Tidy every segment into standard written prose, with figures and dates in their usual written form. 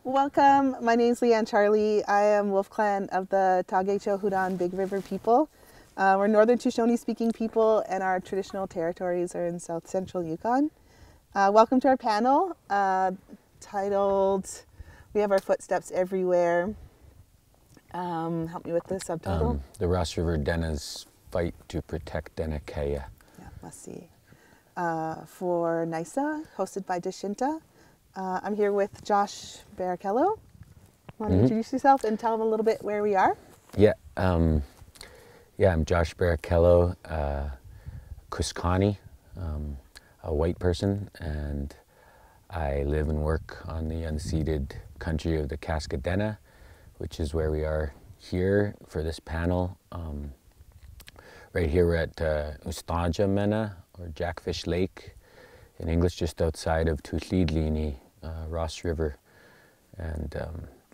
Welcome, my name is Lianne Charlie. I am Wolf Clan of the Tagé Hudän Big River people. We're Northern Tutchone speaking people and our traditional territories are in South Central Yukon. Welcome to our panel titled, We Have Our Footsteps Everywhere. Help me with the subtitle. The Ross River Dena's Fight to Protect Dachäk. Yeah, must see. For Tánintsę, hosted by Dechinta. I'm here with Josh Barichello. Want to introduce yourself and tell them a little bit where we are? Yeah, I'm Josh Barichello, kuskāni, a white person, and I live and work on the unceded country of the Kaska Dena, which is where we are here for this panel. Right here we're at Shúhtaot'ine, or Jackfish Lake, in English, just outside of Shúhtaot'ine, Ross River, and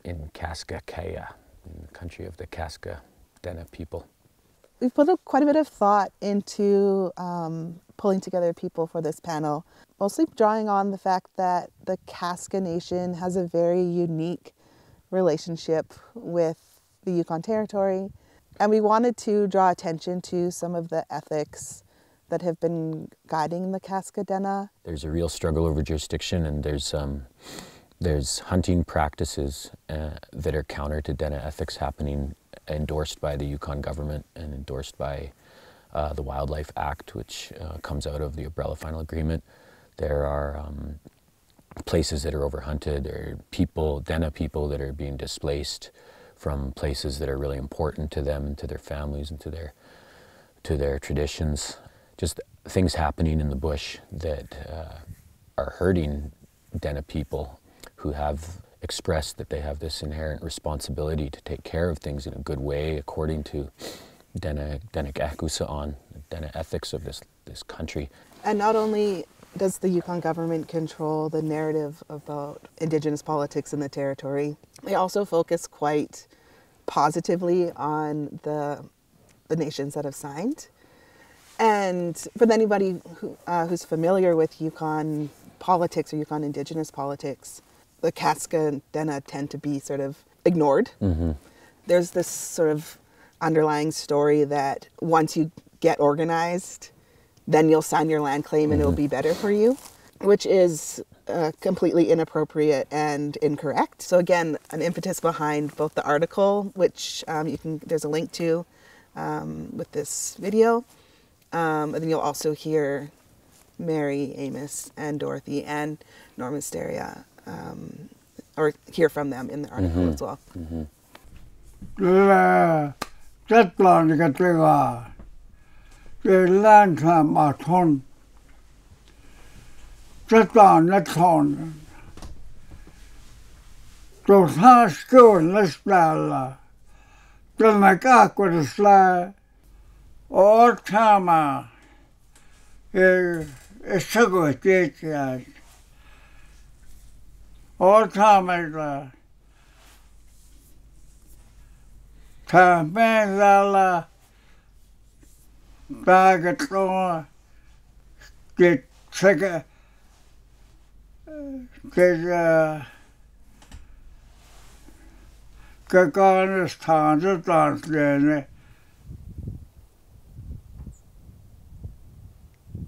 in Kaska Dena, in the country of the Kaska Dena people. We've put quite a bit of thought into pulling together people for this panel, mostly drawing on the fact that the Kaska Nation has a very unique relationship with the Yukon Territory, and we wanted to draw attention to some of the ethics that have been guiding the Kaska Dena. There's a real struggle over jurisdiction, and there's hunting practices that are counter to Dena ethics happening, endorsed by the Yukon government and endorsed by the Wildlife Act, which comes out of the Umbrella Final Agreement. There are places that are overhunted. There are people, Dena people, that are being displaced from places that are really important to them, to their families, and to their traditions. Just things happening in the bush that are hurting Dena people who have expressed that they have this inherent responsibility to take care of things in a good way according to Dena ethics of this country. And not only does the Yukon government control the narrative about Indigenous politics in the territory, they also focus quite positively on the nations that have signed. And for anybody who's familiar with Yukon politics or Yukon Indigenous politics, the Kaska Dena tend to be sort of ignored. There's this sort of underlying story that once you get organized, then you'll sign your land claim and it'll be better for you, which is completely inappropriate and incorrect. So again, an impetus behind both the article, which there's a link to with this video, and then you'll also hear Mary, Amos, and Dorothy, and Norman Sterriah, or hear from them in the article as well.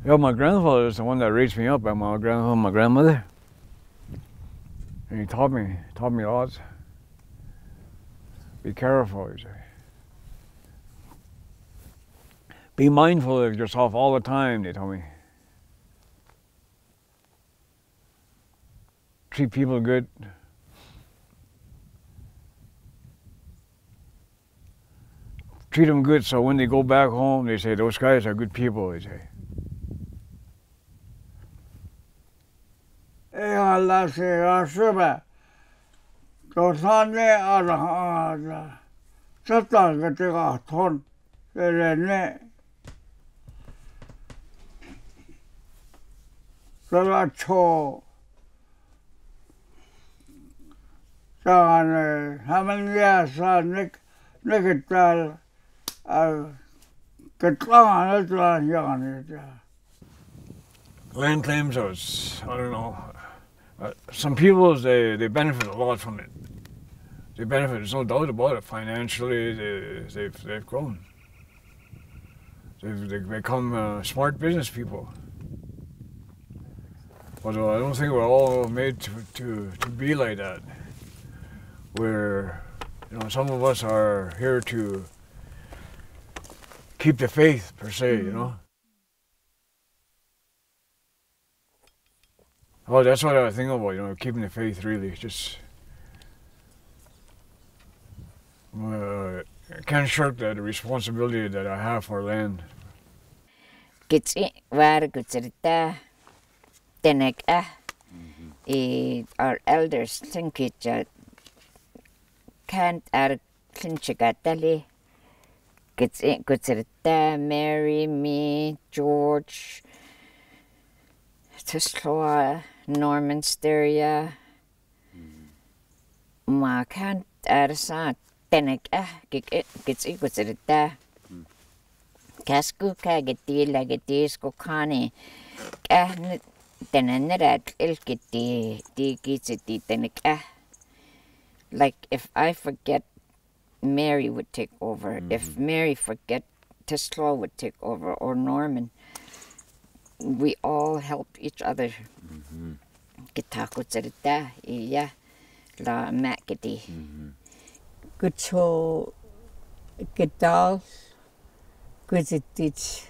Well, my grandfather is the one that raised me up, and my grandmother. And he taught me lots. Be careful, he said. Be mindful of yourself all the time, they told me. Treat people good. Treat them good so when they go back home, they say, those guys are good people, they say. Land claims, I don't know, Some people, they benefit a lot from it. They benefit, there's no doubt about it. Financially, they've grown. They've become smart business people. But I don't think we're all made to be like that. Where, you know, some of us are here to keep the faith, per se, you know. Oh, that's what I think about, you know, keeping the faith, really. Just I can't shirk the responsibility that I have for land. Our elders think it can't Mary, me, George, Sterriah, Norman, Sterriah, ma can't sa tenek gets equal to the Kasku kageti kuskāni tenenerat ilkiti digiti tenek. Like if I forget, Mary would take over. If Mary forget, Sterriah would take over, or Norman. We all help each other. Kitako tsirita iya la makiti. Kucho gedal kuzitit.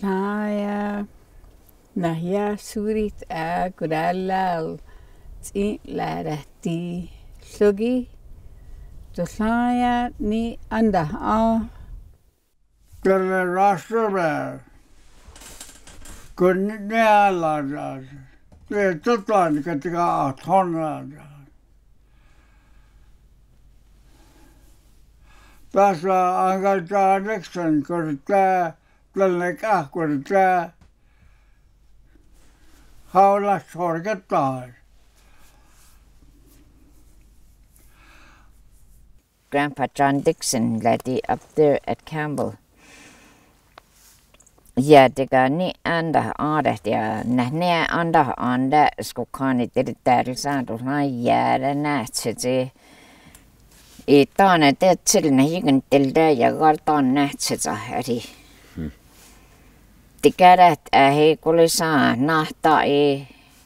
Laya nahya surit a gudalal ti larati sugi. Laya ni anda a. Kelle rastere. Kun neala. Det tutan ketika athona. Tässä angalta Nixon kurta lenneka kurta. Haula sorgettaa. Grandpa John Dixon lady up there at Campbell. Ja, det ni anda adet ja nähne anda skokani det saanut jäädä nähtse. I taane det till nähigen till det jag gartaan nähtse eri. Det kädet he kulisa nahta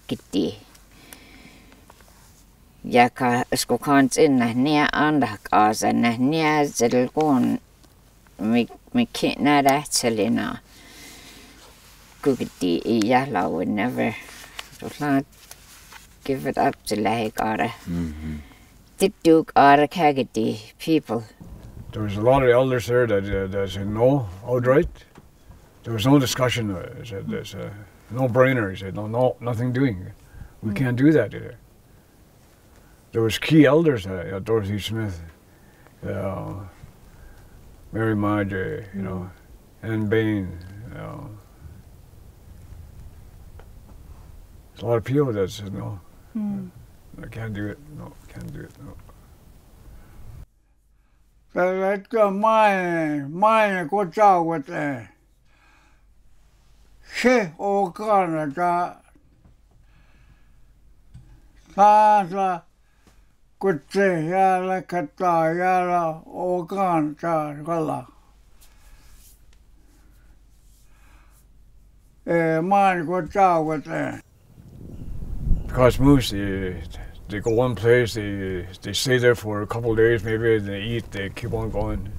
kitti. Ja skokans inne nähne anda kaasa nähne selkoon mi nähdä selina. Kukiti Yala would never give it up to Lahikara. Tikduk Ara Kagati people. There was a lot of elders there that said no, outright. There was no discussion. He said there's a no-brainer. He said no, nothing doing. We can't do that either. There was key elders, Dorothy Smith, Mary Maje, you know, and Bain, you know. A lot of people that said no, I can't do it, no, can't do it, no. Let go mine go down with the she or Canada. Sasa kutse yala kata yala or Canada. Mine go down with the. Because moose, they go one place, they stay there for a couple of days, maybe they eat, they keep on going.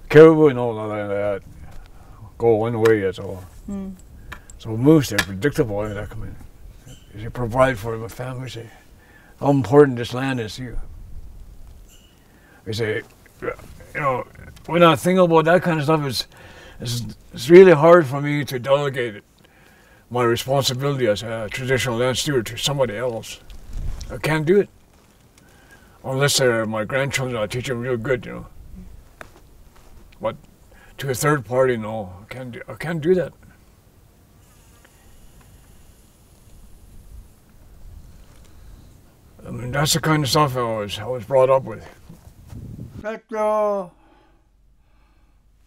Caribou, no, not like that. Go one way, that's all. So moose, they're predictable. They come in. They provide for the family. Say, how important this land is to you. They say, you know, when I think about that kind of stuff, it's really hard for me to delegate it. My responsibility as a traditional land steward to somebody else. I can't do it. Unless they're my grandchildren, I teach them real good, you know. But to a third party, no, I can't do that. I mean, that's the kind of stuff I was brought up with. That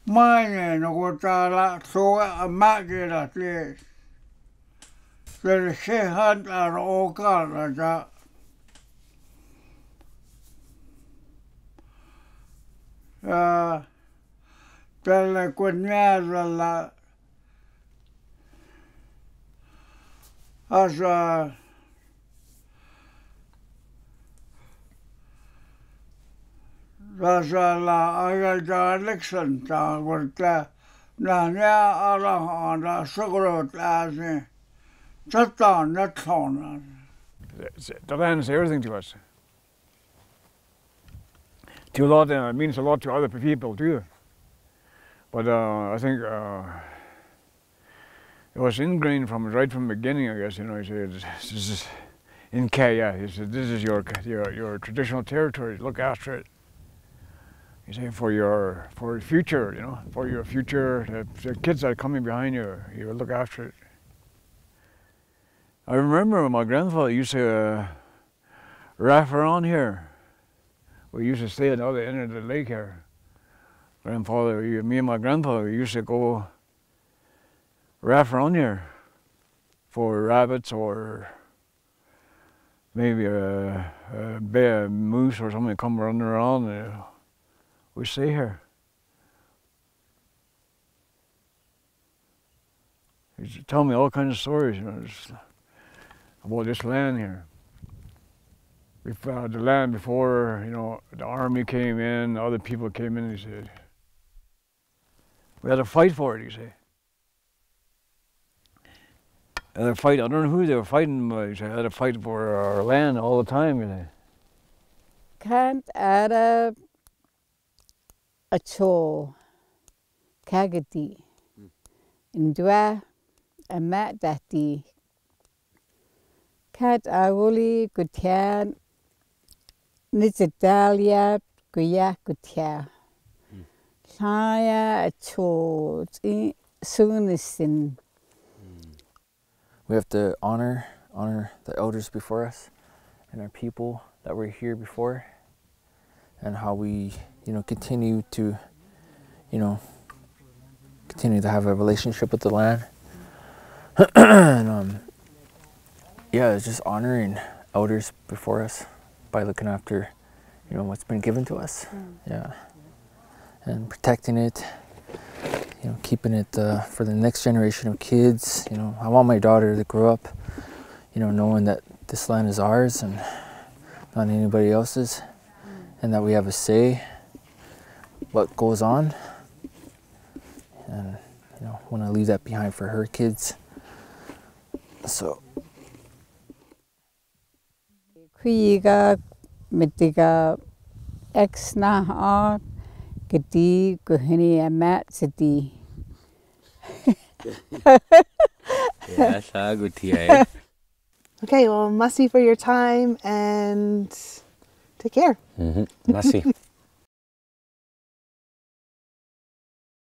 Maine no ko tala so a makira te. Te se han ar o kala ta. Tällä Kunjärvellä asa Rasalla ajalta Alexandraa, kun nämä alhaalla sukurot ääsi. Tätä on nyt huono. The land is everything to us. To a lot, and it means a lot to other people too. But I think it was ingrained right from the beginning. I guess he said, "This is in Kaya." He said, "This is your traditional territory. Look after it." He said, "For your future, for your future, the kids that are coming behind you, you will look after it." I remember my grandfather used to raft around here. We used to stay at the other end of the lake here. Me and my grandfather used to go raft around here for rabbits or maybe a bear, moose or something come running around. We stay here. He used to tell me all kinds of stories, about this land here. The land before, the army came in, other people came in, he said. We had to fight for it, he said. Had to fight, I don't know who they were fighting, but he said, had to fight for our land all the time, he said. Can't add a chore, Kagadi, Indua, a mat dati. Cat awuli gutian. Nitadalia guya gutia. Saya a chore, soonisin. We have to honor the elders before us and our people that were here before, and how we, continue to have a relationship with the land. And it's just honoring elders before us by looking after, what's been given to us. Yeah, and protecting it. Keeping it for the next generation of kids. I want my daughter to grow up, knowing that this land is ours and not anybody else's, and that we have a say what goes on. And want to leave that behind for her kids. So. Kuiga mitiga ex na Gadi guhini amat sidi. Yes, good. Okay, well, Masi for your time and take care. Masi.